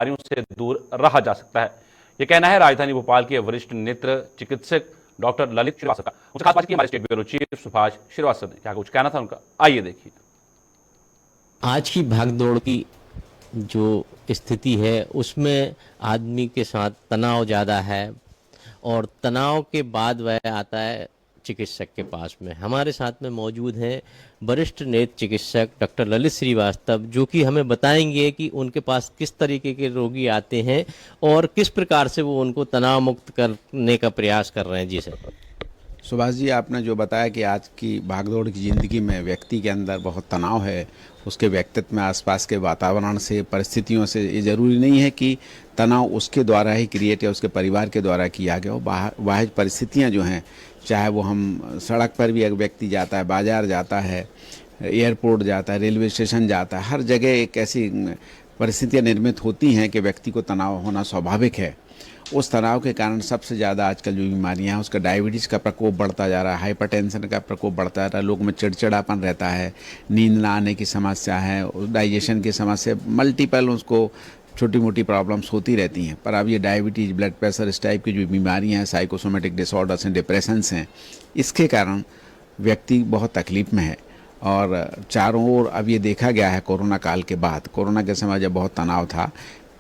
बीमारियों से दूर रहा जा सकता है। ये कहना है राजधानी भोपाल के वरिष्ठ नेत्र चिकित्सक डॉक्टर ललित श्रीवास्तव का। उनसे खास बात की हमारे state bureau chief Subhash Srivastava ने क्या कुछ कहना था उनका, आइए देखिए। आज की भागदौड़ की जो स्थिति है उसमें आदमी के साथ तनाव ज़्यादा है और तनाव के बाद वह आता है चिकित्सक के पास में। हमारे साथ में मौजूद हैं वरिष्ठ नेत्र चिकित्सक डॉक्टर ललित श्रीवास्तव, जो कि हमें बताएंगे कि उनके पास किस तरीके के रोगी आते हैं और किस प्रकार से वो उनको तनाव मुक्त करने का प्रयास कर रहे हैं। जी सर। सुभाष जी, आपने जो बताया कि आज की भागदौड़ की ज़िंदगी में व्यक्ति के अंदर बहुत तनाव है, उसके व्यक्तित्व में, आसपास के वातावरण से, परिस्थितियों से। ये ज़रूरी नहीं है कि तनाव उसके द्वारा ही क्रिएट या उसके परिवार के द्वारा किया गया हो। बाहर परिस्थितियाँ जो हैं, चाहे वो हम सड़क पर भी एक व्यक्ति जाता है, बाज़ार जाता है, एयरपोर्ट जाता है, रेलवे स्टेशन जाता है, हर जगह एक ऐसी परिस्थितियाँ निर्मित होती हैं कि व्यक्ति को तनाव होना स्वाभाविक है। उस तनाव के कारण सबसे ज़्यादा आजकल जो बीमारियां हैं, उसका डायबिटीज़ का प्रकोप बढ़ता जा रहा है, हाइपरटेंशन का प्रकोप बढ़ता जा रहा है, लोगों में चिड़चिड़ापन रहता है, नींद ना आने की समस्या है, डाइजेशन की समस्या, मल्टीपल उसको छोटी मोटी प्रॉब्लम्स होती रहती हैं। पर अब ये डायबिटीज़, ब्लड प्रेशर, इस टाइप की जो बीमारियाँ हैं, साइकोसोमेटिक डिसऑर्डर्स हैं, डिप्रेशंस हैं, इसके कारण व्यक्ति बहुत तकलीफ में है। और चारों ओर अब ये देखा गया है कोरोना काल के बाद, कोरोना के समय जब बहुत तनाव था,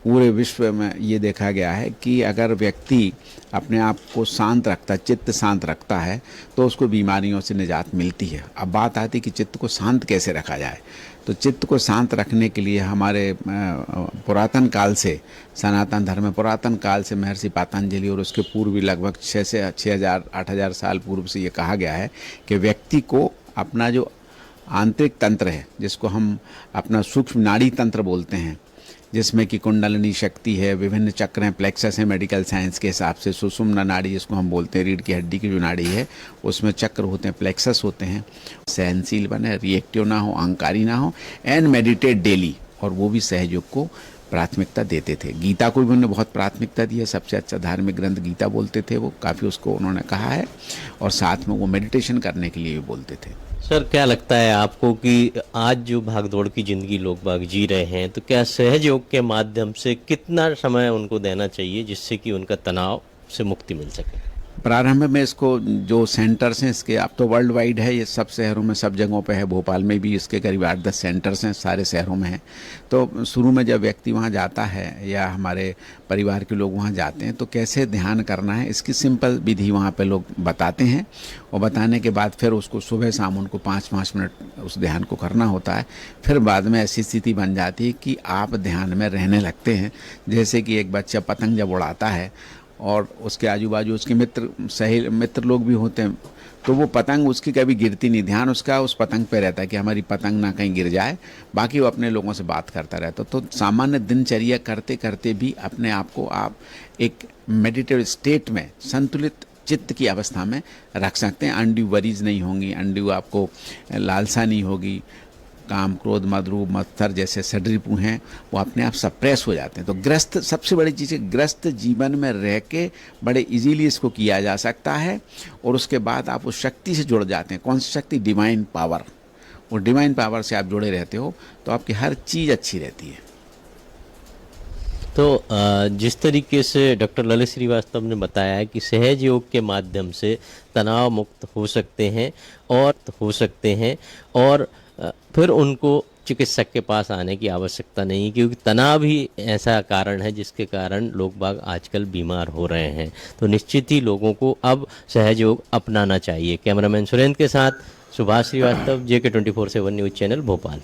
पूरे विश्व में ये देखा गया है कि अगर व्यक्ति अपने आप को शांत रखता है, चित्त शांत रखता है, तो उसको बीमारियों से निजात मिलती है। अब बात आती है कि चित्त को शांत कैसे रखा जाए। तो चित्त को शांत रखने के लिए हमारे पुरातन काल से, सनातन धर्म में पुरातन काल से महर्षि पतंजलि और उसके पूर्व लगभग 6,000-8,000 साल पूर्व से ये कहा गया है कि व्यक्ति को अपना जो आंतरिक तंत्र है, जिसको हम अपना सूक्ष्म नाड़ी तंत्र बोलते हैं, जिसमें कि कुंडलिनी शक्ति है, विभिन्न चक्र हैं, प्लेक्सस है मेडिकल साइंस के हिसाब से, सुषुम्ना नाड़ी जिसको हम बोलते हैं, रीढ़ की हड्डी की जो नाड़ी है उसमें चक्र होते हैं, प्लेक्सस होते हैं। सहनशील बने, रिएक्टिव ना हो, अहंकारी ना हो, एंड मेडिटेट डेली। और वो भी सहयोग को प्राथमिकता देते थे। गीता को भी उन्होंने बहुत प्राथमिकता दी है, सबसे अच्छा धार्मिक ग्रंथ गीता बोलते थे वो, काफ़ी उसको उन्होंने कहा है। और साथ में वो मेडिटेशन करने के लिए भी बोलते थे। सर, क्या लगता है आपको कि आज जो भागदौड़ की ज़िंदगी लोग बाग जी रहे हैं, तो क्या सहज योग के माध्यम से कितना समय उनको देना चाहिए जिससे कि उनका तनाव से मुक्ति मिल सके? प्रारंभ में इसको जो सेंटर्स हैं इसके, अब तो वर्ल्ड वाइड है, ये सब शहरों में, सब जगहों पे है। भोपाल में भी इसके करीब 8-10 सेंटर्स हैं, सारे शहरों में हैं। तो शुरू में जब व्यक्ति वहाँ जाता है या हमारे परिवार के लोग वहाँ जाते हैं, तो कैसे ध्यान करना है इसकी सिंपल विधि वहाँ पे लोग बताते हैं। और बताने के बाद फिर उसको सुबह शाम उनको 5-5 मिनट उस ध्यान को करना होता है। फिर बाद में ऐसी स्थिति बन जाती है कि आप ध्यान में रहने लगते हैं। जैसे कि एक बच्चा पतंग जब उड़ाता है और उसके आजू बाजू उसके मित्र लोग भी होते हैं, तो वो पतंग उसकी कभी गिरती नहीं, ध्यान उसका उस पतंग पे रहता है कि हमारी पतंग ना कहीं गिर जाए। बाकी वो अपने लोगों से बात करता रहता। तो सामान्य दिनचर्या करते करते भी अपने आप को आप एक मेडिटेटिव स्टेट में, संतुलित चित्त की अवस्था में रख सकते हैं। अनड्यू वरीज नहीं होंगी, अनड्यू आपको लालसा नहीं होगी, काम, क्रोध, मद, रूप, मत्सर जैसे षड्रिपु हैं वो अपने आप सप्रेस हो जाते हैं। तो ग्रस्त, सबसे बड़ी चीज़ है, ग्रस्त जीवन में रह के बड़े इजीली इसको किया जा सकता है। और उसके बाद आप उस शक्ति से जुड़ जाते हैं। कौन सी शक्ति? Divine power. और डिवाइन पावर से आप जुड़े रहते हो तो आपकी हर चीज़ अच्छी रहती है। तो जिस तरीके से डॉक्टर ललित श्रीवास्तव ने बताया है कि सहज योग के माध्यम से तनाव मुक्त हो सकते हैं और फिर उनको चिकित्सक के पास आने की आवश्यकता नहीं, क्योंकि तनाव ही ऐसा कारण है जिसके कारण लोग बाग आजकल बीमार हो रहे हैं। तो निश्चित ही लोगों को अब सहज योग अपनाना चाहिए। कैमरामैन सुरेंद्र के साथ Subhash Srivastava, JK 24/7 news channel, Bhopal.